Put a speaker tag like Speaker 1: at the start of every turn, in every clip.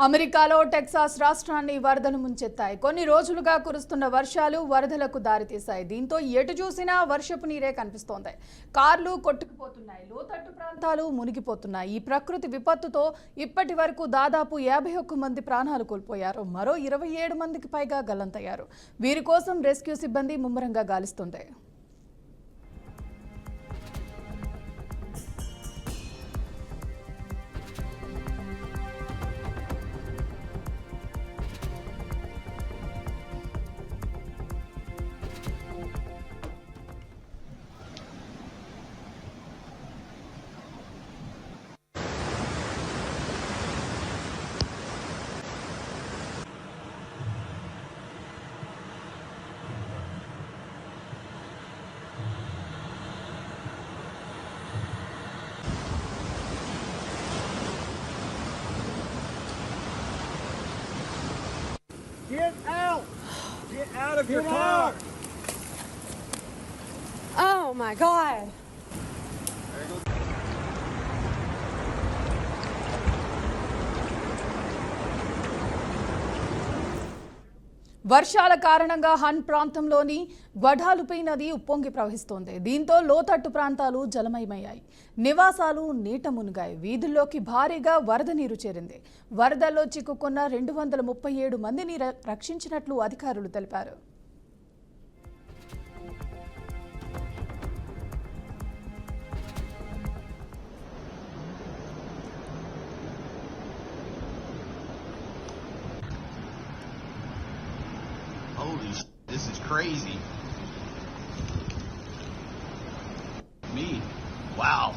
Speaker 1: అమెరికాలో టెక్సాస్ రాష్ట్రాన్ని వరదలు ముంచెత్తాయి. కొన్ని రోజులుగా కురుస్తున్న వర్షాలు వరదలకు దారితీశాయి. దీంతో ఎటు చూసినా వర్షపు నీరే కనిపిస్తోంది. కార్లు కొట్టుకుపోతున్నాయి, లోతట్టు ప్రాంతాలు మునిగిపోతున్నాయి. ఈ ప్రకృతి విపత్తుతో ఇప్పటి వరకు దాదాపు 51 మంది ప్రాణాలు కోల్పోయారు. మరో 27 మందికి పైగా గల్లంతయ్యారు. వీరి కోసం రెస్క్యూ సిబ్బంది ముమ్మరంగా గాలిస్తుంది.
Speaker 2: Get out! Get out of your car!
Speaker 3: Oh my God!
Speaker 1: వర్షాల కారణంగా హన్ ప్రాంతంలోని గ్వడాలుపే నది ఉప్పొంగి ప్రవహిస్తోంది. దీంతో లోతట్టు ప్రాంతాలు జలమయమయ్యాయి, నివాసాలు నీట మునిగాయి. వీధుల్లోకి భారీగా వరద నీరు చేరింది. వరదల్లో చిక్కుకున్న 237 మందిని రక్షించినట్లు అధికారులు తెలిపారు.
Speaker 4: Holy sh**, this is crazy. Me? Wow.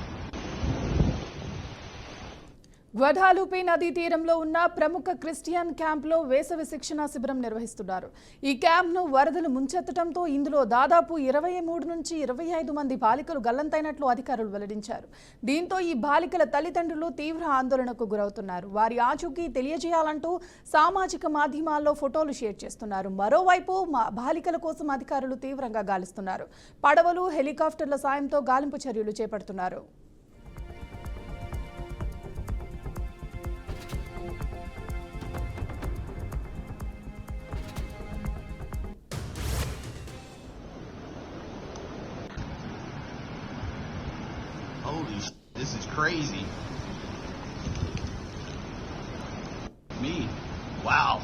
Speaker 1: గ్వడాలుపే నదీ తీరంలో ఉన్న ప్రముఖ క్రిస్టియన్ క్యాంప్లో వేసవి శిక్షణా శిబిరం నిర్వహిస్తున్నారు. ఈ క్యాంప్ను వరదలు ముంచెత్తడంతో ఇందులో దాదాపు 23 నుంచి 25 మంది బాలికలు గల్లంతైనట్లు అధికారులు వెల్లడించారు. దీంతో ఈ బాలికల తల్లిదండ్రులు తీవ్ర ఆందోళనకు గురవుతున్నారు. వారి ఆచూకీ తెలియజేయాలంటూ సామాజిక మాధ్యమాల్లో ఫోటోలు షేర్ చేస్తున్నారు. మరోవైపు బాలికల కోసం అధికారులు తీవ్రంగా గాలిస్తున్నారు. పడవలు, హెలికాప్టర్ల సాయంతో గాలింపు చర్యలు చేపడుతున్నారు.
Speaker 4: Holy sh**, this is crazy. Me? Wow.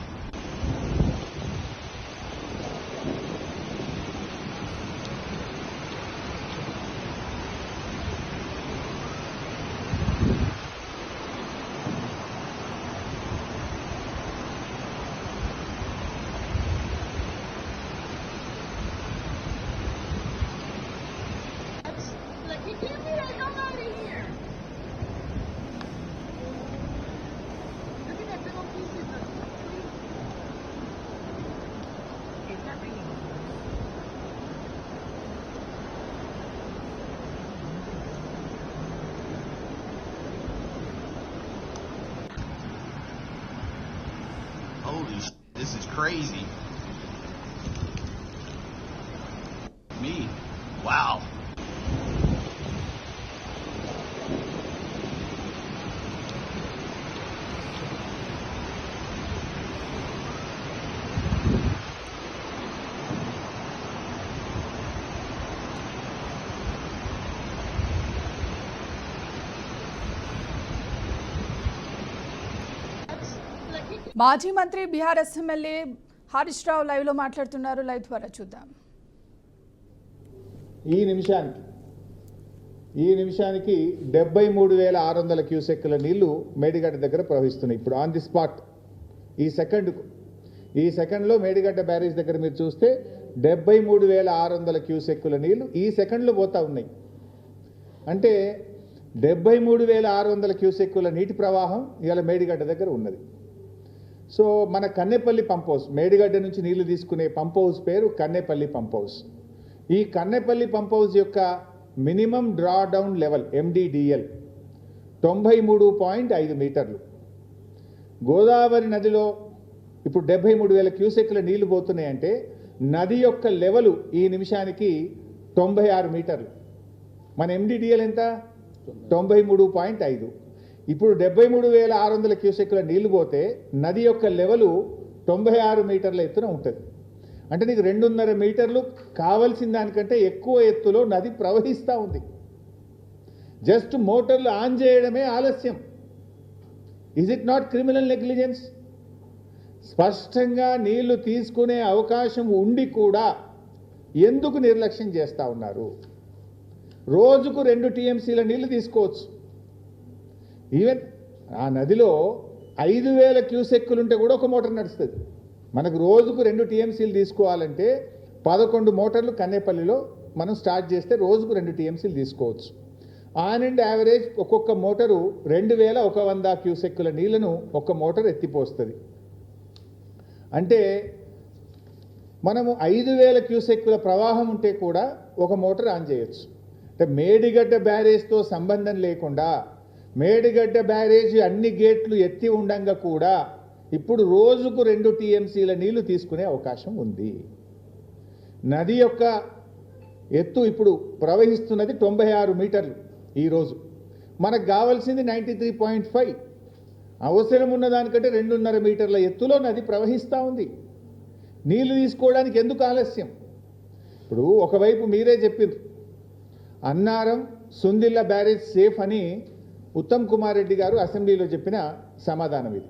Speaker 4: Holy sh**, this is crazy. Me? Wow.
Speaker 1: మాజీ మంత్రి BRS MLA Harish Rao live లో మాట్లాడుతున్నారు. లైవ్ ద్వారా చూద్దాం.
Speaker 5: ఈ నిమిషానికి 73,600 క్యూసెక్కుల నీళ్లు మేడిగడ్డ దగ్గర ప్రవహిస్తున్నాయి. ఇప్పుడు ఆన్ ది స్పాట్ ఈ సెకండ్లో మేడిగడ్డ బ్యారేజ్ దగ్గర మీరు చూస్తే 73,600 క్యూసెక్కుల నీళ్లు ఈ సెకండ్లో పోతా ఉన్నాయి. అంటే 73,600 క్యూసెక్కుల నీటి ప్రవాహం ఇవాళ మేడిగడ్డ దగ్గర ఉన్నది. సో మన కన్నెపల్లి పంప్ హౌస్, మేడిగడ్డ నుంచి నీళ్లు తీసుకునే పంప్ హౌస్ పేరు కన్నెపల్లి పంప్ హౌస్. ఈ కన్నెపల్లి పంప్ హౌస్ యొక్క minimum draw down level MDDL 93.5 మీటర్లు. గోదావరి నదిలో ఇప్పుడు 73,000 క్యూసెక్ల నీళ్లు పోతున్నాయంటే నది యొక్క లెవెల్ ఈ నిమిషానికి 96 మీటర్లు. మన MDDL ఎంత? 93.5. ఇప్పుడు 73,600 క్యూసెక్కుల నీళ్లు పోతే నది యొక్క లెవెలు 96 మీటర్ల ఎత్తున ఉంటుంది. అంటే నీకు 2.5 మీటర్లు కావలసిన దానికంటే ఎక్కువ ఎత్తులో నది ప్రవహిస్తూ ఉంది. జస్ట్ మోటార్లు ఆన్ చేయడమే ఆలస్యం. Is it not criminal negligence? స్పష్టంగా నీళ్లు తీసుకునే అవకాశం ఉండి కూడా ఎందుకు నిర్లక్ష్యం చేస్తూ ఉన్నారు? రోజుకు 2 టీఎంసీల నీళ్లు తీసుకోవచ్చు. ఈవెన్ ఆ నదిలో 5,000 క్యూసెక్కులుంటే కూడా ఒక మోటార్ నడుస్తుంది. మనకు రోజుకు 2 టీఎంసీలు తీసుకోవాలంటే 11 మోటార్లు కన్నేపల్లిలో మనం స్టార్ట్ చేస్తే రోజుకు 2 టీఎంసీలు తీసుకోవచ్చు. ఆన్ అండ్ యావరేజ్ ఒక్కొక్క మోటారు 2,100 క్యూసెక్కుల నీళ్లను ఒక్క మోటార్ ఎత్తిపోస్తుంది. అంటే మనము 5,000 క్యూసెక్కుల ప్రవాహం ఉంటే కూడా ఒక మోటార్ ఆన్ చేయొచ్చు. అంటే మేడిగడ్డ బ్యారేజ్తో సంబంధం లేకుండా మేడిగడ్డ బ్యారేజ్ అన్ని గేట్లు ఎత్తి ఉండంగా కూడా ఇప్పుడు రోజుకు 2 టీఎంసీల నీళ్లు తీసుకునే అవకాశం ఉంది. నది యొక్క ఎత్తు ఇప్పుడు ప్రవహిస్తున్నది 96 మీటర్లు. ఈరోజు మనకు కావాల్సింది 93.5. అవసరం ఉన్న దానికంటే 2.5 మీటర్ల ఎత్తులో నది ప్రవహిస్తూ ఉంది. నీళ్లు తీసుకోవడానికి ఎందుకు ఆలస్యం? ఇప్పుడు ఒకవైపు మీరే చెప్పారు అన్నారం సుందిల్ల బ్యారేజ్ సేఫ్ అని ఉత్తమ్ కుమార్ రెడ్డి గారు అసెంబ్లీలో చెప్పిన సమాధానం ఇది.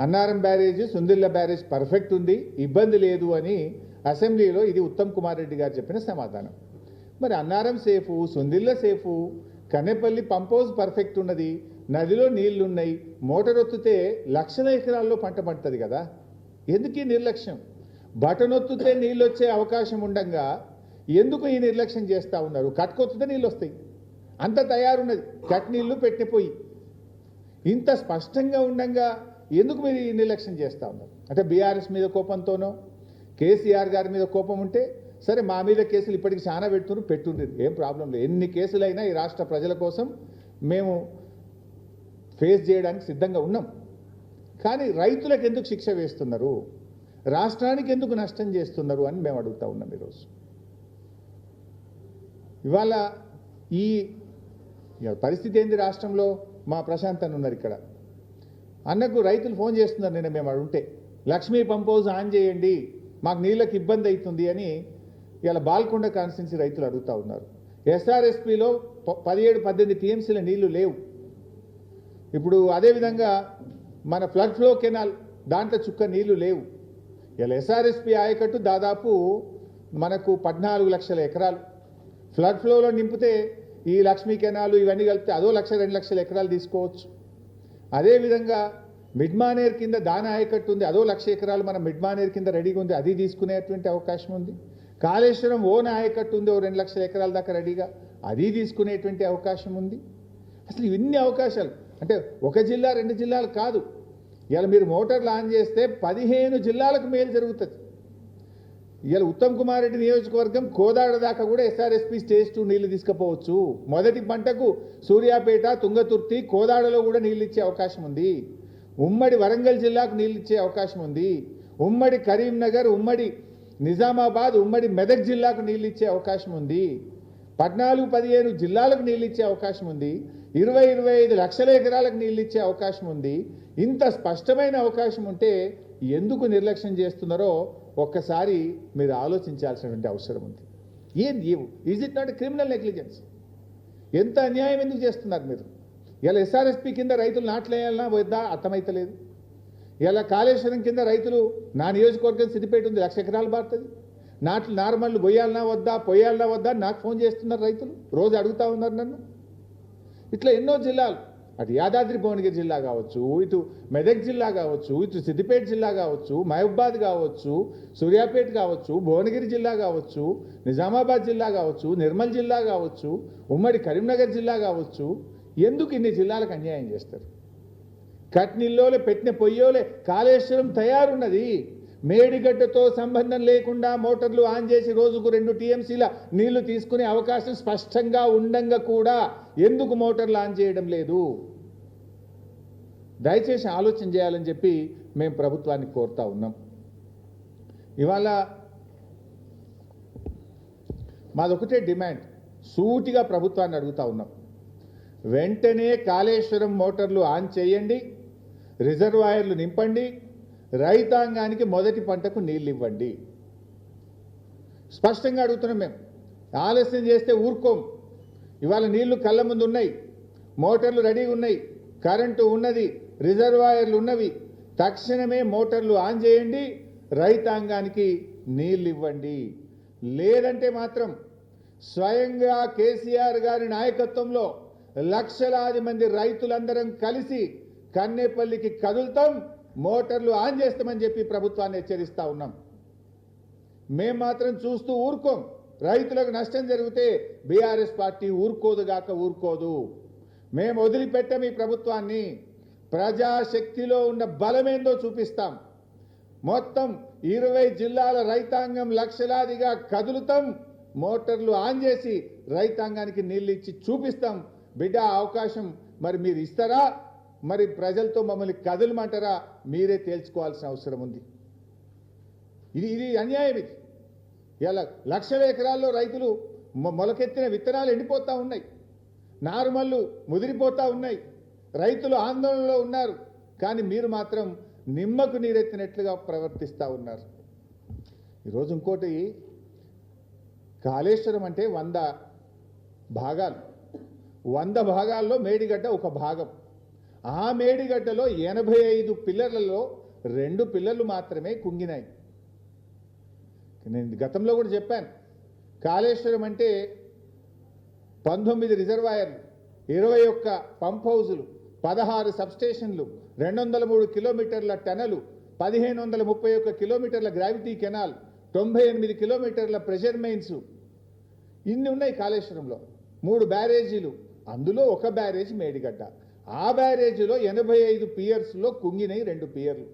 Speaker 5: Annaram barrage Sundilla barrage perfect ఉంది, ఇబ్బంది లేదు అని అసెంబ్లీలో ఇది ఉత్తమ్ కుమార్ రెడ్డి గారు చెప్పిన సమాధానం. మరి Annaram safe, Sundilla safe, Kannepalli pump house perfect ఉన్నది, నదిలో నీళ్లున్నాయి, మోటార్ ఒత్తితే లక్షల ఎకరాల్లో పంట పడుతుంది కదా. ఎందుకు ఈ నిర్లక్ష్యం? బటన్ ఒత్తితే నీళ్ళు వచ్చే అవకాశం ఉండగా ఎందుకు ఈ నిర్లక్ష్యం చేస్తూ ఉన్నారు? కట్టుకొత్తితే నీళ్ళు వస్తాయి, అంత తయారున్నది, కట్ నీళ్లు పెట్టిపోయి ఇంత స్పష్టంగా ఉండగా ఎందుకు మీరు ఈ నిర్లక్ష్యం చేస్తూ ఉన్నారు? అంటే బీఆర్ఎస్ మీద కోపంతోనో కేసీఆర్ గారి మీద కోపం ఉంటే సరే, మా మీద కేసులు ఇప్పటికి చాలా పెట్టుండ్రు, ఏం ప్రాబ్లం లేదు. ఎన్ని కేసులైనా ఈ రాష్ట్ర ప్రజల కోసం మేము ఫేస్ చేయడానికి సిద్ధంగా ఉన్నాం. కానీ రైతులకు ఎందుకు శిక్ష వేస్తున్నారు, రాష్ట్రానికి ఎందుకు నష్టం చేస్తున్నారు అని మేము అడుగుతూ ఉన్నాం. ఈరోజు ఇవాళ ఈ పరిస్థితి ఏంది రాష్ట్రంలో? మా ప్రశాంత్ అన్న ఉన్నారు ఇక్కడ, అన్నకు రైతులు ఫోన్ చేస్తున్నారు. నేను మేము అడుగుంటే లక్ష్మీ పంప్ హౌస్ ఆన్ చేయండి, మాకు నీళ్ళకి ఇబ్బంది అవుతుంది అని ఇలా బాల్కొండ కాన్స్టిట్యున్సీ రైతులు అడుగుతూ ఉన్నారు. ఎస్ఆర్ఎస్పిలో 17-18 టీఎంసీల నీళ్లు లేవు. ఇప్పుడు అదేవిధంగా మన ఫ్లడ్ ఫ్లో కెనాల్ దాంట్లో చుక్క నీళ్లు లేవు. ఇలా ఎస్ఆర్ఎస్పి ఆయకట్టు దాదాపు మనకు 14 లక్షల ఎకరాలు ఫ్లడ్ ఫ్లోలో నింపితే ఈ లక్ష్మీ కెనాలు ఇవన్నీ కలిపితే అదో 1-2 లక్షల ఎకరాలు తీసుకోవచ్చు. అదేవిధంగా మిడ్మానేర్ కింద దాని ఆయకట్టు ఉంది, అదో 1,00,000 ఎకరాలు మన మిడ్మానేర్ కింద రెడీగా ఉంది, అది తీసుకునేటువంటి అవకాశం ఉంది. కాళేశ్వరం ఓన్ ఆయకట్టు ఉంది, ఓ 2 లక్షల ఎకరాల దాకా రెడీగా, అది తీసుకునేటువంటి అవకాశం ఉంది. అసలు ఇన్ని అవకాశాలు అంటే ఒక జిల్లా 2 జిల్లాలు కాదు. ఇలా మీరు మోటార్లు ఆన్ చేస్తే 15 జిల్లాలకు మేలు జరుగుతుంది. ఇలా ఉత్తమ్ కుమార్ రెడ్డి నియోజకవర్గం కోదాడ దాకా కూడా ఎస్ఆర్ఎస్పి స్టేజ్ 2 నీళ్లు తీసుకుపోవచ్చు. మొదటి పంటకు సూర్యాపేట, తుంగతుర్తి, కోదాడలో కూడా నీళ్ళు ఇచ్చే అవకాశం ఉంది. ఉమ్మడి వరంగల్ జిల్లాకు నీళ్ళు ఇచ్చే అవకాశం ఉంది. ఉమ్మడి కరీంనగర్, ఉమ్మడి నిజామాబాద్, ఉమ్మడి మెదక్ జిల్లాకు నీళ్ళు ఇచ్చే అవకాశం ఉంది. 14-15 జిల్లాలకు నీళ్ళు ఇచ్చే అవకాశం ఉంది. 20-25 లక్షల ఎకరాలకు నీళ్ళు ఇచ్చే అవకాశం ఉంది. ఇంత స్పష్టమైన అవకాశం ఉంటే ఎందుకు నిర్లక్ష్యం చేస్తున్నారో ఒక్కసారి మీరు ఆలోచించాల్సినటువంటి అవసరం ఉంది. ఏంది? Is it not criminal negligence? ఎంత అన్యాయం ఎందుకు చేస్తున్నారు మీరు? ఇలా ఎస్ఆర్ఎస్పి కింద రైతులు నాట్లేయాలన్నా వద్దా అర్థమైతలేదు. ఇలా కాళేశ్వరం కింద రైతులు, నా నియోజకవర్గం సిద్దిపేట ఉంది, 1,00,000 ఎకరాలు బారుతుంది, నాట్లు నార్మల్ పోయాలన్నా వద్దా నాకు ఫోన్ చేస్తున్నారు రైతులు, రోజు అడుగుతూ ఉన్నారు నన్ను. ఇట్లా ఎన్నో జిల్లాలు, అటు యాదాద్రి భువనగిరి జిల్లా కావచ్చు, ఇటు మెదక్ జిల్లా కావచ్చు, ఇటు సిద్దిపేట జిల్లా కావచ్చు, మహబూబాద్ కావచ్చు, సూర్యాపేట కావచ్చు, భువనగిరి జిల్లా కావచ్చు, నిజామాబాద్ జిల్లా కావచ్చు, నిర్మల్ జిల్లా కావచ్చు, ఉమ్మడి కరీంనగర్ జిల్లా కావచ్చు. ఎందుకు ఇన్ని జిల్లాలకు అన్యాయం చేస్తారు? కట్నీల్లోలే పెట్టిన పొయ్యోలే కాళేశ్వరం తయారున్నది. మేడిగడ్డతో సంబంధం లేకుండా మోటార్లు ఆన్ చేసి రోజుకు 2 టీఎంసీల నీళ్లు తీసుకునే అవకాశం స్పష్టంగా ఉండంగా కూడా ఎందుకు మోటార్లు ఆన్ చేయడం లేదు? దయచేసి ఆలోచన చేయాలని చెప్పి మేము ప్రభుత్వాన్ని కోరుతా ఉన్నాం. ఇవాళ మాదొకటే డిమాండ్, సూటిగా ప్రభుత్వాన్ని అడుగుతా ఉన్నాం. వెంటనే కాళేశ్వరం మోటార్లు ఆన్ చేయండి, రిజర్వాయర్లు నింపండి, రైతాంగానికి మొదటి పంటకు నీళ్ళు ఇవ్వండి. స్పష్టంగా అడుగుతున్నాం మేము. ఆలస్యం చేస్తే ఊరుకోం. ఇవాళ నీళ్లు కళ్ళ ముందు ఉన్నాయి, మోటార్లు రెడీగా ఉన్నాయి, కరెంటు ఉన్నది, రిజర్వాయర్లు ఉన్నవి. తక్షణమే మోటార్లు ఆన్ చేయండి, రైతాంగానికి నీళ్ళు ఇవ్వండి. లేదంటే మాత్రం స్వయంగా కేసీఆర్ గారి నాయకత్వంలో లక్షలాది మంది రైతులందరం కలిసి కన్నేపల్లికి కదులుతాం, మోటార్లు ఆన్ చేస్తామని చెప్పి ప్రభుత్వాన్ని హెచ్చరిస్తా ఉన్నాం. మేం మాత్రం చూస్తూ ఊరుకోం. రైతులకు నష్టం జరిగితే బీఆర్ఎస్ పార్టీ ఊరుకోదుగాక ఊరుకోదు. మేము వదిలిపెట్టాం ఈ ప్రభుత్వాన్ని. ప్రజాశక్తిలో ఉన్న బలమేందో చూపిస్తాం. మొత్తం 20 జిల్లాల రైతాంగం లక్షలాదిగా కదులుతాం, మోటార్లు ఆన్ చేసి రైతాంగానికి నీళ్ళు ఇచ్చి చూపిస్తాం. బిడ్డ అవకాశం మరి మీరు ఇస్తారా, మరి ప్రజలతో మమ్మల్ని కదలమంటారా, మీరే తేల్చుకోవాల్సిన అవసరం ఉంది. ఇది అన్యాయం. ఇది ఇలా లక్షల ఎకరాల్లో రైతులు మొలకెత్తిన విత్తనాలు ఎండిపోతూ ఉన్నాయి, నారుమల్లు ముదిరిపోతూ ఉన్నాయి, రైతులు ఆందోళనలో ఉన్నారు. కానీ మీరు మాత్రం నిమ్మకు నీరెత్తినట్లుగా ప్రవర్తిస్తూ ఉన్నారు. ఈరోజు ఇంకోటి, కాళేశ్వరం అంటే 100 భాగాలు. 100 భాగాల్లో మేడిగడ్డ ఒక భాగం. ఆ మేడిగడ్డలో 85 పిల్లర్లలో 2 పిల్లర్లు మాత్రమే కుంగినాయి. నేను గతంలో కూడా చెప్పాను, కాళేశ్వరం అంటే 19 రిజర్వాయర్లు, 21 పంప్ హౌజులు, 16 సబ్స్టేషన్లు, 203 కిలోమీటర్ల టనలు, 1531 కిలోమీటర్ల గ్రావిటీ కెనాల్, 98 కిలోమీటర్ల ప్రెషర్ మెయిన్స్, ఇన్ని ఉన్నాయి కాళేశ్వరంలో. 3 బ్యారేజీలు, అందులో ఒక బ్యారేజ్ మేడిగడ్డ. ఆ బ్యారేజీలో 85 పియర్స్లో కుంగినాయి 2 పియర్లు.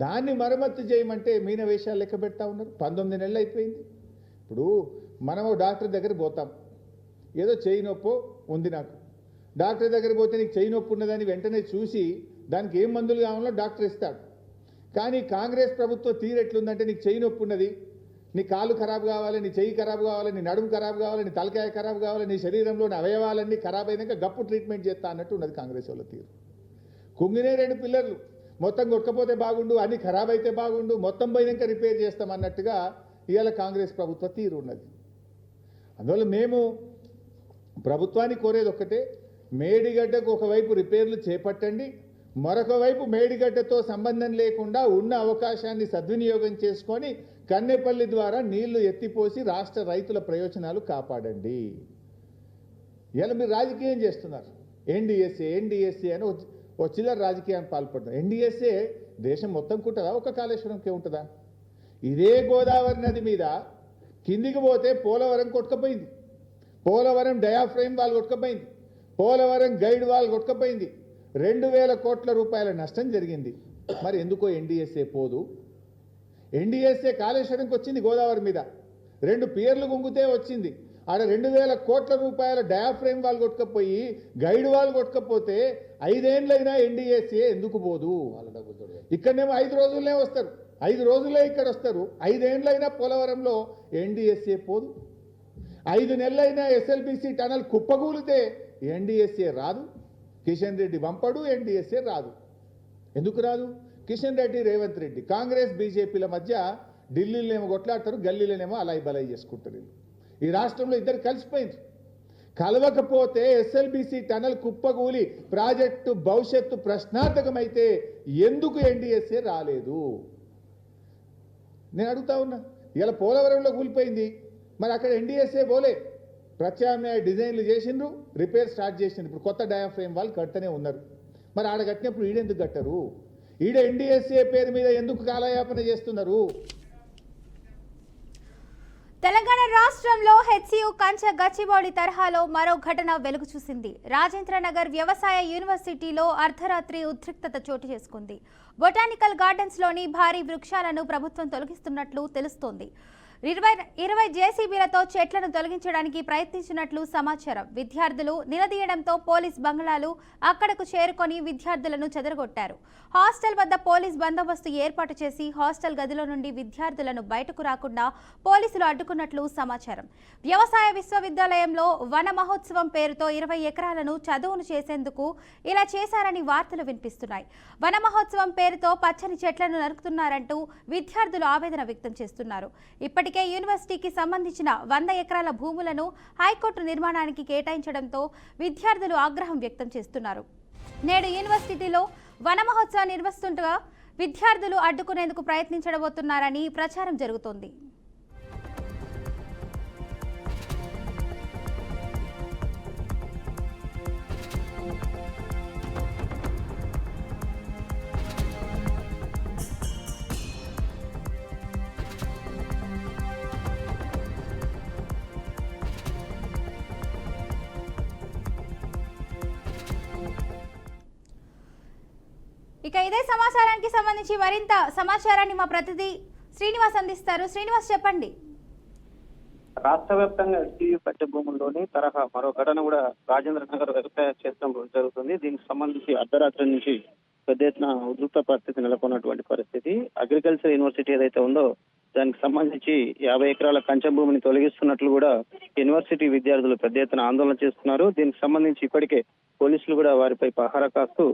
Speaker 5: దాన్ని మరమ్మత్తు చేయమంటే మీన వేషాలు లెక్క పెడతా ఉన్నారు. 19 నెలలు అయిపోయింది. ఇప్పుడు మనము డాక్టర్ దగ్గర పోతాం, ఏదో చెయ్యి నొప్పో ఉంది నాకు, డాక్టర్ దగ్గర పోతే నీకు చెయ్యి నొప్పి ఉన్నదని వెంటనే చూసి దానికి ఏం మందులు కావాలో డాక్టర్ ఇస్తాడు. కానీ కాంగ్రెస్ ప్రభుత్వం తీరెట్లుందంటే నీకు చెయ్యి నొప్పి ఉన్నది, నీ కాలు ఖరాబు కావాలి, నీ చెయ్యి ఖరాబు కావాలి, నీ నడుము ఖరాబు కావాలి, నీ తలకాయ ఖరాబు కావాలి, నీ శరీరంలోని అవయవాలన్నీ ఖరాబ్ అయినాక గప్పు ట్రీట్మెంట్ చేస్తా అన్నట్టు ఉన్నది కాంగ్రెస్ వాళ్ళ తీరు. కుంగినే 2 పిల్లర్లు, మొత్తం కొట్టకపోతే బాగుండు, అన్ని ఖరాబ్ అయితే బాగుండు, మొత్తం పోయినాక రిపేర్ చేస్తామన్నట్టుగా ఇవాళ కాంగ్రెస్ ప్రభుత్వ తీరు ఉన్నది. అందువల్ల మేము ప్రభుత్వాన్ని కోరేది ఒక్కటే, మేడిగడ్డకు ఒకవైపు రిపేర్లు చేపట్టండి, మరొక వైపు మేడిగడ్డతో సంబంధం లేకుండా ఉన్న అవకాశాన్ని సద్వినియోగం చేసుకొని కన్నెపల్లి ద్వారా నీళ్లు ఎత్తిపోసి రాష్ట్ర రైతుల ప్రయోజనాలు కాపాడండి. ఇలా మీరు రాజకీయం చేస్తున్నారు. ఎన్డీఎస్ఏ అని ఓ చిల్లర రాజకీయాన్ని పాల్పడుతున్నారు. ఎన్డీఎస్ఏ దేశం మొత్తం ఉంటుందా, ఒక కాళేశ్వరంకే ఉంటుందా? ఇదే గోదావరి నది మీద కిందికి పోతే పోలవరం కొట్టుకపోయింది, పోలవరం డయాఫ్రేమ్ వాల్ కొట్టుకపోయింది, పోలవరం గైడ్ వాల్ కొట్టుకపోయింది, 2000 కోట్ల రూపాయల నష్టం జరిగింది. మరి ఎందుకో ఎన్డీఎస్ఏ పోదు? ఎన్డీఎస్ఏ కాళేశ్వరంకి వచ్చింది గోదావరి మీద, 2 పియర్లు గుంగితే వచ్చింది. ఆడ 2000 కోట్ల రూపాయల డయాఫ్రేమ్ వాల్ కొట్టుకపోయి గైడ్ వాల్ కొట్టుకపోతే 5 ఏళ్ళైనా ఎన్డీఎస్ఏ ఎందుకు పోదు? ఇక్కడనేమో 5 రోజులనే వస్తారు, 5 రోజులే ఇక్కడ వస్తారు. 5 ఏళ్ళైనా పోలవరంలో ఎన్డీఎస్ఏ పోదు. 5 నెలలైనా ఎస్ఎల్బీసీ టనల్ కుప్పగూలితే ఎన్డీఎస్ఏ రాదు. కిషన్ రెడ్డి పంపడు, ఎన్డీఎస్ఏ రాదు. ఎందుకు రాదు? కిషన్ రెడ్డి, రేవంత్ రెడ్డి, కాంగ్రెస్ బీజేపీల మధ్య ఢిల్లీలోనేమో కొట్లాడతారు, గల్లీలోనేమో అలాయి బలాయి చేసుకుంటారు. ఈ రాష్ట్రంలో ఇద్దరు కలిసిపోయింది. కలవకపోతే ఎస్ఎల్బీసీ టనల్ కుప్పగూలి ప్రాజెక్టు భవిష్యత్తు ప్రశ్నార్థకమైతే ఎందుకు ఎన్డీఎస్ఏ రాలేదు? నేను అడుగుతా ఉన్నా. ఇలా పోలవరంలో కూలిపోయింది, మరి అక్కడ ఎన్డీఎస్ఏ పోలే. ప్రత్యామ్నాయ డిజైన్లు చేసిండ్రు, రిపేర్ స్టార్ట్ చేసిండ్రు. ఇప్పుడు కొత్త డయాఫ్రేమ్ వాళ్ళు కట్టనే ఉన్నారు. మరి ఆడ కట్టినప్పుడు ఈడెందుకు కట్టరు? ఈడ ఎన్డీఎస్ఏ పేరు మీద ఎందుకు కాలయాపన చేస్తున్నారు?
Speaker 6: తెలంగాణ రాష్ట్రంలో హెచ్సియు కంచె గచ్చిబౌలి తరహాలో మరో ఘటన వెలుగు చూసింది. రాజేంద్రనగర్ వ్యవసాయ యూనివర్సిటీలో అర్ధరాత్రి ఉద్రిక్తత చోటు చేసుకుంది. బొటానికల్ గార్డెన్స్లోని భారీ వృక్షాలను ప్రభుత్వం తొలగిస్తున్నట్లు తెలుస్తోంది. 20 జేసీబీలతో చెట్లను తొలగించడానికి ప్రయత్నించినట్లు సమాచారం. విద్యార్థులు నిలదీయడంతో పోలీస్ బంగ్లాలు అక్కడకు చేరుకొని విద్యార్థులను చెదరగొట్టారు. హాస్టల్ వద్ద పోలీస్ బందోబస్తు ఏర్పాటు చేసి హాస్టల్ గదిలో నుండి విద్యార్థులను బయటకు రాకుండా పోలీసులు అడ్డుకున్నట్లు సమాచారం. వ్యవసాయ విశ్వవిద్యాలయంలో వన మహోత్సవం పేరుతో 20 ఎకరాలను చదువును చేసేందుకు ఇలా చేశారని వార్తలు వినిపిస్తున్నాయి. వన మహోత్సవం పేరుతో పచ్చని చెట్లను నరుకుతున్నారంటూ విద్యార్థులు ఆవేదన వ్యక్తం చేస్తున్నారు. ఇప్పటికే యూనివర్సిటీకి సంబంధించిన 100 ఎకరాల భూములను హైకోర్టు నిర్మాణానికి కేటాయించడంతో విద్యార్థులు ఆగ్రహం వ్యక్తం చేస్తున్నారు. నేడు యూనివర్సిటీలో వన మహోత్సవం నిర్వహిస్తుండగా విద్యార్థులు అడ్డుకునేందుకు ప్రయత్నించబోతున్నారని ప్రచారం జరుగుతోంది. ఇక ఇదే సమాచారానికి సంబంధించి మరింత సమాచారాన్ని మా ప్రతినిధి శ్రీనివాస్ అందిస్తారు. శ్రీనివాస్, చెప్పండి.
Speaker 7: రాష్ట్ర వ్యాప్తంగా ఎస్టీయూ పట్టె భూముల్లోని తరహా మరో ఘటన కూడా రాజేంద్ర నగర్ వ్యవసాయ క్షేత్రంలో జరుగుతుంది. దీనికి సంబంధించి అర్ధరాత్రి నుంచి పెద్ద ఎత్తున ఉద్రిక్త పరిస్థితి నెలకొన్నటువంటి పరిస్థితి. అగ్రికల్చర్ యూనివర్సిటీ ఏదైతే ఉందో దానికి సంబంధించి 50 ఎకరాల కంచె భూమిని తొలగిస్తున్నట్లు కూడా యూనివర్సిటీ విద్యార్థులు పెద్ద ఎత్తున ఆందోళన చేస్తున్నారు. దీనికి సంబంధించి ఇప్పటికే పోలీసులు కూడా వారిపై పహారా కాస్తూ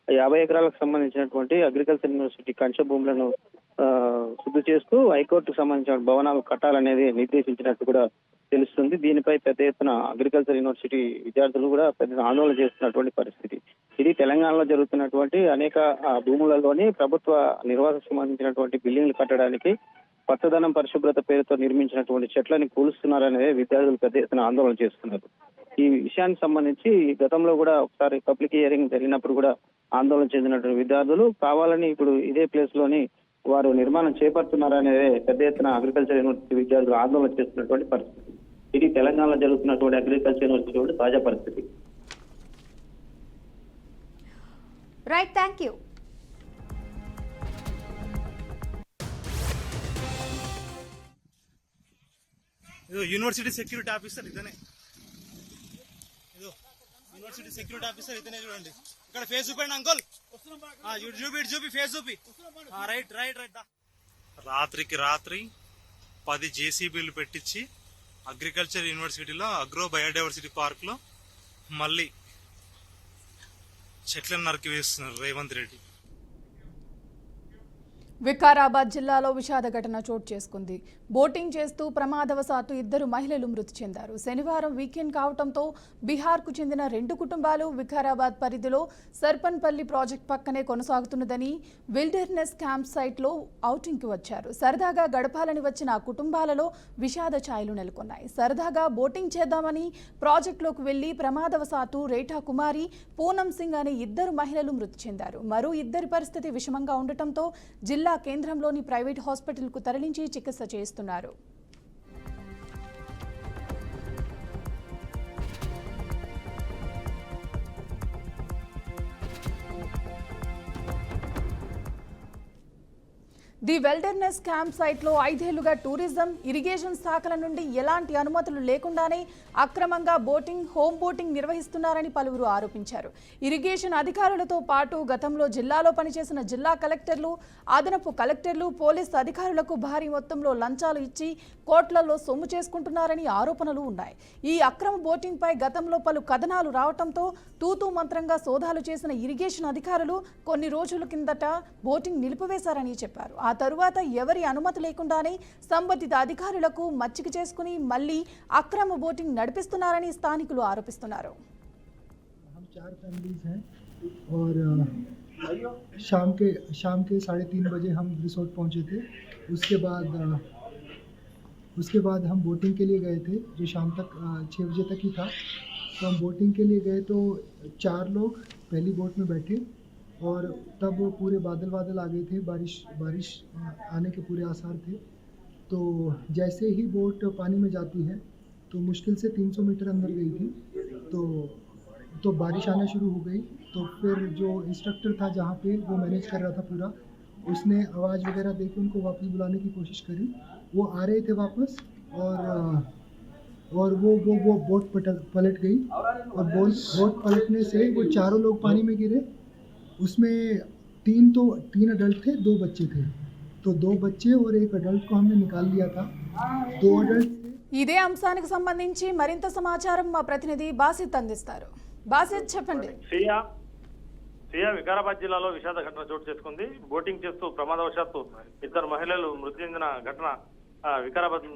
Speaker 7: 50 ఎకరాలకు సంబంధించినటువంటి అగ్రికల్చర్ యూనివర్సిటీ కంచె భూములను శుద్ధి చేస్తూ హైకోర్టుకు సంబంధించిన భవనాలు కట్టాలనేది నిర్దేశించినట్టు కూడా తెలుస్తుంది. దీనిపై పెద్ద ఎత్తున అగ్రికల్చర్ యూనివర్సిటీ విద్యార్థులు కూడా పెద్ద ఆందోళన చేస్తున్నటువంటి పరిస్థితి. ఇది తెలంగాణలో జరుగుతున్నటువంటి అనేక భూములలోని ప్రభుత్వ నిర్వాహకు సంబంధించినటువంటి బిల్డింగ్లు కట్టడానికి పచ్చదనం పరిశుభ్రత పేరుతో నిర్మించినటువంటి చెట్లని కూలుస్తున్నారనేది విద్యార్థులు పెద్ద ఎత్తున ఆందోళన చేస్తున్నారు. ఈ విషయానికి సంబంధించి గతంలో కూడా ఒకసారి పబ్లిక్ హియరింగ్ జరిగినప్పుడు కూడా ఆందోళన చెందినటువంటి విద్యార్థులు కావాలని ఇప్పుడు ఇదే ప్లేస్ లోని వారు నిర్మాణం చేపడుతున్నారనేదే పెద్ద ఎత్తున అగ్రికల్చర్ యూనివర్సిటీ విద్యార్థులు ఆందోళన చేస్తున్నటువంటి పరిస్థితి. ఇది తెలంగాణలో జరుగుతున్నటువంటి అగ్రికల్చర్ యూనివర్సిటీ తాజా పరిస్థితి.
Speaker 6: Right, thank you.
Speaker 8: University security officer ఇతనే, యూనివర్సిటీ సెక్యూరిటీ ఆఫీసర్ ఇతనే. చూడండి ఇక్కడ ఫేస్ చూపండి అంకుల్, చూపి ఫేస్ చూపి. Right right right. రాత్రికి రాత్రి 10 జేసీబీలు పెట్టించి అగ్రికల్చర్ యూనివర్సిటీలో అగ్రో బయోడైవర్సిటీ పార్క్ లో మళ్ళీ చెట్లను నరికి వేస్తున్నారు రేవంత్ రెడ్డి.
Speaker 1: వికారాబాద్ జిల్లాలో విషాద ఘటన చోటు చేసుకుంది. బోటింగ్ చేస్తూ ప్రమాదవశాత్తు 2 మహిళలు మృతి చెందారు. శనివారం వీకెండ్ కావడంతో బీహార్కు చెందిన 2 కుటుంబాలు వికారాబాద్ పరిధిలో సర్పన్పల్లి ప్రాజెక్ట్ పక్కనే కొనసాగుతున్నదని విల్డర్నెస్ క్యాంప్ సైట్లో ఔటింగ్కి వచ్చారు. సరదాగా గడపాలని వచ్చిన ఆ కుటుంబాలలో విషాద ఛాయలు నెలకొన్నాయి. సరదాగా బోటింగ్ చేద్దామని ప్రాజెక్టులోకి వెళ్లి ప్రమాదవశాత్తు రేఠా కుమారి, పూనం సింగ్ అనే 2 మహిళలు మృతి చెందారు. మరో 2 పరిస్థితి విషమంగా ఉండటంతో జిల్లా కేంద్రంలోని ప్రైవేట్ హాస్పిటల్కు తరలించి చికిత్స చేస్తున్నారు. ది వెల్డర్నెస్ క్యాంప్ సైట్లో 5 ఏళ్లుగా టూరిజం, ఇరిగేషన్ శాఖల నుండి ఎలాంటి అనుమతులు లేకుండానే అక్రమంగా బోటింగ్, హోమ్ బోటింగ్ నిర్వహిస్తున్నారని పలువురు ఆరోపించారు. ఇరిగేషన్ అధికారులతో పాటు గతంలో జిల్లాలో పనిచేసిన జిల్లా కలెక్టర్లు, అదనపు కలెక్టర్లు, పోలీసు అధికారులకు భారీ మొత్తంలో లంచాలు ఇచ్చి కోట్లలో సొమ్ము చేసుకుంటున్నారని ఆరోపణలు ఉన్నాయి. ఈ అక్రమ బోటింగ్పై గతంలో పలు కథనాలు రావడంతో తూతూ మంత్రంగా సోదాలు చేసిన ఇరిగేషన్ అధికారులు కొన్ని రోజుల కిందట బోటింగ్ నిలిపివేశారని చెప్పారు. ఆ తరువాత ఎవరి అనుమతి లేకుండానే సంబంధిత అధికారులకు మచ్చిక చేసుకుని మళ్లీ అక్రమ బోటింగ్ నడిపిస్తున్నారని స్థానికులు ఆరోపిస్తున్నారు.
Speaker 9: हम 4 फैमिलीज हैं और शाम के 3:30 बजे हम रिसोर्ट पहुंचे थे। उसके बाद हम बोटिंग के लिए गए थे जो शाम तक 6 बजे तक ही था। तो हम बोटिंग के लिए गए तो 4 लोग पहली बोट में बैठे और तब पूरे बादल आ गए थे, बारिश आने के पूरे आसार थे। तो जैसे ही बोट पानी में जाती है तो मुश्किल से 300 मीटर अंदर गई थी तो बारिश आना शुरू हो गई। तो फिर जो इंस्ट्रक्टर था जहाँ पे वो मैनेज कर रहा था पूरा, उसने आवाज़ वगैरह दे के उनको वापस बुलाने की कोशिश करी, वो आ रहे थे वापस और वो बोट पलट गई और बोट पलटने से वो चारों लोग पानी में गिरे। उसमें तीन अडल्ट थे, 2 बच्चे थे। तो 2 बच्चे और एक अडल्ट को हमने निकाल लिया था। 2 अडल्ट
Speaker 1: ఇదే అంశానికి సంబంధించి మరింత సమాచారం మా ప్రతినిధి బాసిత్ అందిస్తారు. బాసిత్ చెప్పండి.
Speaker 10: సియా వికారాబాద్ జిల్లాలో విషాద ఘటన చోటు చేసుకుంది. బోటింగ్ చేస్తూ ప్రమాదవశాత్తు 2 మహిళలు మృతి చెందిన ఘటన వికారాబాద్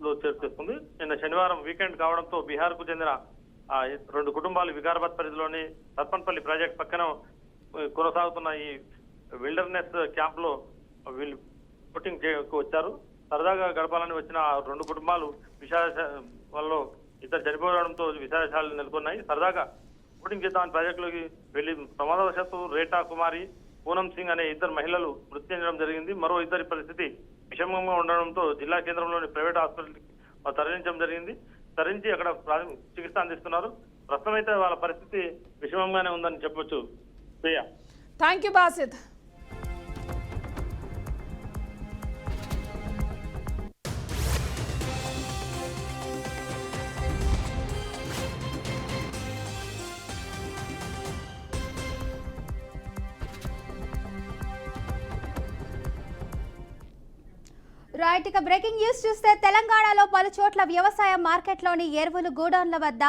Speaker 10: లో చోటు చేసుకుంది. నిన్న శనివారం వీకెండ్ కావడంతో బీహార్ కు చెందిన 2 కుటుంబాలు వికారాబాద్ పరిధిలోని సర్పన్పల్లి ప్రాజెక్ట్ పక్కన కొనసాగుతున్న ఈ విల్డర్నెస్ క్యాంప్ లో వీళ్ళు బోటింగ్ వచ్చారు. సరదాగా గడపాలని వచ్చిన 2 కుటుంబాలు వాళ్ళు 2 చనిపోవడంతో విషాదాలు నెలకొన్నాయి. సరదాగా బోటింగ్ చేద్దామని ప్రాజెక్టులోకి వెళ్లి ప్రమాదవశాత్తు రేటా కుమారి, పూనం సింగ్ అనే 2 మహిళలు మృతి చెందడం జరిగింది. మరో 2 పరిస్థితి విషమంగా ఉండడంతో జిల్లా కేంద్రంలోని ప్రైవేట్ హాస్పిటల్కి తరలించడం జరిగింది. తరలించి అక్కడ చికిత్స అందిస్తున్నారు. ప్రస్తుతం అయితే వాళ్ళ పరిస్థితి విషమంగానే ఉందని చెప్పొచ్చు. Priya,
Speaker 1: thank you Basit.
Speaker 6: Right, ఇక బ్రేకింగ్ న్యూస్ చూస్తే తెలంగాణలో పలు చోట్ల వ్యవసాయ మార్కెట్లోని ఎరువులు గోడౌన్ల వద్ద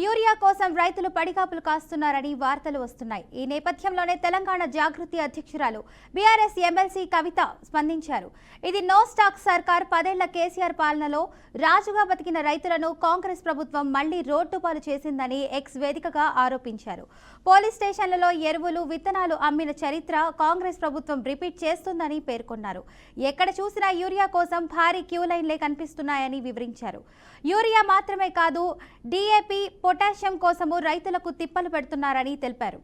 Speaker 6: యూరియా కోసం రైతులు పడిగాపులు కాస్తున్నారని వార్తలు వస్తున్నాయి. ఈ నేపథ్యంలోనే తెలంగాణ జాగృతి అధ్యక్షురాలు బీఆర్ఎస్ ఎమ్మెల్సీ కవిత స్పందించారు. ఇది నో స్టాక్ సర్కార్. 10 ఏళ్ల కేసీఆర్ పాలనలో రాజుగా బతికిన రైతులను కాంగ్రెస్ ప్రభుత్వం మళ్లీ రోడ్డుపాలు చేసిందని ఎక్స్ వేదికగా ఆరోపించారు. పోలీస్ స్టేషన్లలో ఎరువులు, విత్తనాలు అమ్మిన చరిత్ర కాంగ్రెస్ ప్రభుత్వం రిపీట్ చేస్తుందని పేర్కొన్నారు. ఎక్కడ చూసినా యూరియా కోసం భారీ క్యూ లైన్లే కనిపిస్తున్నాయని వివరించారు. యూరియా మాత్రమే కాదు, డీఏపీ, పొటాషియం కోసము రైతులకు తిప్పలు పెడుతున్నారని తెలిపారు.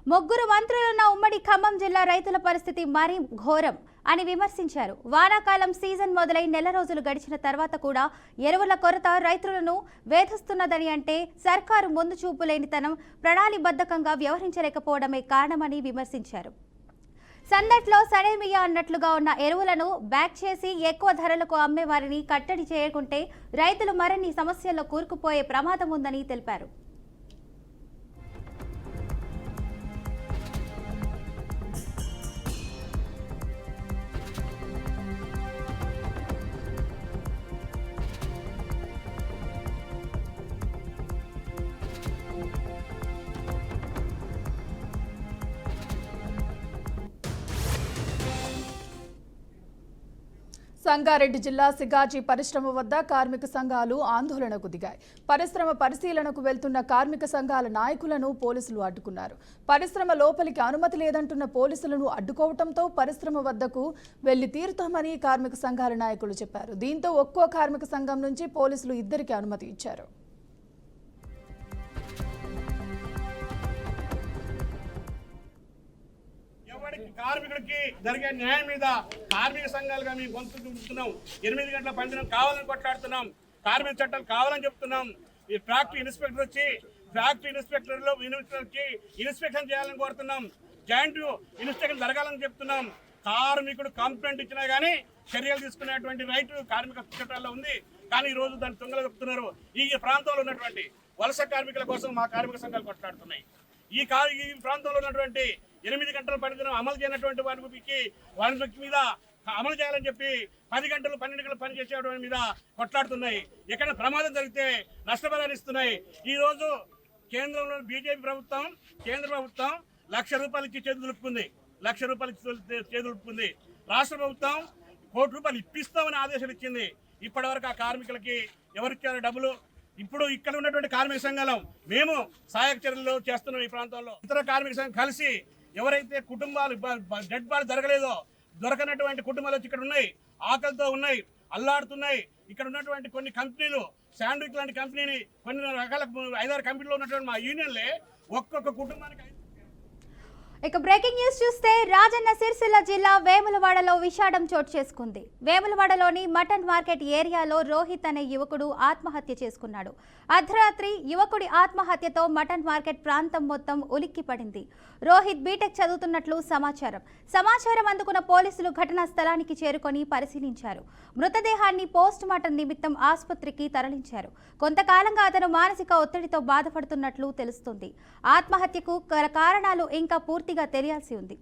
Speaker 6: ముగ్గురు మంత్రులున్న ఉమ్మడి ఖమ్మం జిల్లా రైతుల పరిస్థితి మరీ ఘోరం అని విమర్శించారు. వానాకాలం సీజన్ మొదలై నెల రోజులు గడిచిన తర్వాత కూడా ఎరువుల కొరత రైతులను వేధిస్తున్నదని, అంటే సర్కారు ముందు చూపు లేనితనం, ప్రణాళిబద్ధకంగా వ్యవహరించలేకపోవడమే కారణమని విమర్శించారు. సందట్లో సడేమియా అన్నట్లుగా ఉన్న ఎరువులను బ్యాక్ చేసి ఎక్కువ ధరలకు అమ్మే వారిని కట్టడి చేయకుంటే రైతులు మరిన్ని సమస్యల్లో కూరుకుపోయే ప్రమాదం ఉందని తెలిపారు.
Speaker 1: సంగారెడ్డి జిల్లా సిగాజీ పరిశ్రమ వద్ద కార్మిక సంఘాలు ఆందోళనకు దిగాయి. పరిశ్రమ పరిశీలనకు వెళ్తున్న కార్మిక సంఘాల నాయకులను పోలీసులు అడ్డుకున్నారు. పరిశ్రమ లోపలికి అనుమతి లేదంటున్న పోలీసులను అడ్డుకోవడంతో పరిశ్రమ వద్దకు వెళ్లి తీరుతామని కార్మిక సంఘాల నాయకులు చెప్పారు. దీంతో ఒక్కో కార్మిక సంఘం నుంచి పోలీసులు 2కి అనుమతి ఇచ్చారు.
Speaker 2: కార్మికుడికి జరిగే న్యాయం మీద కార్మిక సంఘాలుగా మేము గొంతు చూపుతున్నాం. 8 గంటల పనిదినం కావాలని కొట్లాడుతున్నాం. కార్మిక చట్టాలు కావాలని చెప్తున్నాం. ఈ ఫ్యాక్టరీ ఇన్స్పెక్టర్ వచ్చి ఫ్యాక్టరీ ఇన్స్పెక్టర్కి ఇన్స్పెక్షన్ చేయాలని కోరుతున్నాం. జాయింట్ ఇన్స్పెక్షన్ జరగాలని చెప్తున్నాం. కార్మికుడు కంప్లైంట్ ఇచ్చినా కానీ చర్యలు తీసుకునేటువంటి రైట్ కార్మిక చట్టాల్లో ఉంది. కానీ ఈ రోజు దాన్ని తుంగలు చెప్తున్నారు. ఈ ప్రాంతంలో ఉన్నటువంటి వలస కార్మికుల కోసం మా కార్మిక సంఘాలు కొట్లాడుతున్నాయి. ఈ ప్రాంతంలో ఉన్నటువంటి 8 గంటల పనిదినం అమలు చేయనటువంటి వారికి మీద అమలు చేయాలని చెప్పి 10 గంటలు 12 గంటలు పని చేసేటువంటి మీద కొట్లాడుతున్నాయి. ఎక్కడ ప్రమాదం జరిగితే నష్టపరిహారం ఇస్తున్నాయి. ఈ రోజు కేంద్రంలో బీజేపీ ప్రభుత్వం, కేంద్ర ప్రభుత్వం ₹1,00,000 ఇచ్చి చేతులు దులుపుకుంది. రాష్ట్ర ప్రభుత్వం ₹1,00,00,000 ఇప్పిస్తామని ఆదేశాలు ఇచ్చింది. ఇప్పటి వరకు ఆ కార్మికులకి ఎవరిచ్చారు డబ్బులు? ఇప్పుడు ఇక్కడ ఉన్నటువంటి కార్మిక సంఘాలం మేము సహాయక చర్యలు చేస్తున్నాం. ఈ ప్రాంతంలో ఇతర కార్మిక సంఘం కలిసి ఎవరైతే కుటుంబాలు డెడ్ బాడీ జరగలేదో, దొరకనటువంటి కుటుంబాలు వచ్చి ఇక్కడ ఉన్నాయి, ఆకలితో ఉన్నాయి, అల్లాడుతున్నాయి. ఇక్కడ ఉన్నటువంటి కొన్ని కంపెనీలు, శాండ్విచ్ లాంటి కంపెనీని, కొన్ని రకాల 5-6 కంపెనీలో ఉన్నటువంటి మా యూనియన్లే ఒక్కొక్క కుటుంబానికి
Speaker 6: ఇక బ్రేకింగ్ న్యూస్ చూస్తే రాజన్న సిరిసిల్ల జిల్లా వేములవాడలో విషాదం చోటు చేసుకుంది. వేములవాడలోని మటన్ మార్కెట్ ఏరియాలో రోహిత్ అనే యువకుడు ఆత్మహత్య చేసుకున్నాడు. అర్ధరాత్రి యువకుడి ఆత్మహత్యతో మటన్ మార్కెట్ ప్రాంతం మొత్తం ఉలిక్కిపడింది. రోహిత్ బీటెక్ చదువుతున్నట్లు సమాచారం అందుకున్న పోలీసులు ఘటనా స్థలానికి చేరుకొని పరిశీలించారు. మృతదేహాన్ని పోస్ట్ మార్టం నిమిత్తం ఆసుపత్రికి తరలించారు. కొంతకాలంగా అతను మానసిక ఒత్తిడితో బాధపడుతున్నట్లు తెలుస్తుంది. ఆత్మహత్యకు కారణాలు ఇంకా పూర్తిగా తెలియాల్సి ఉంది.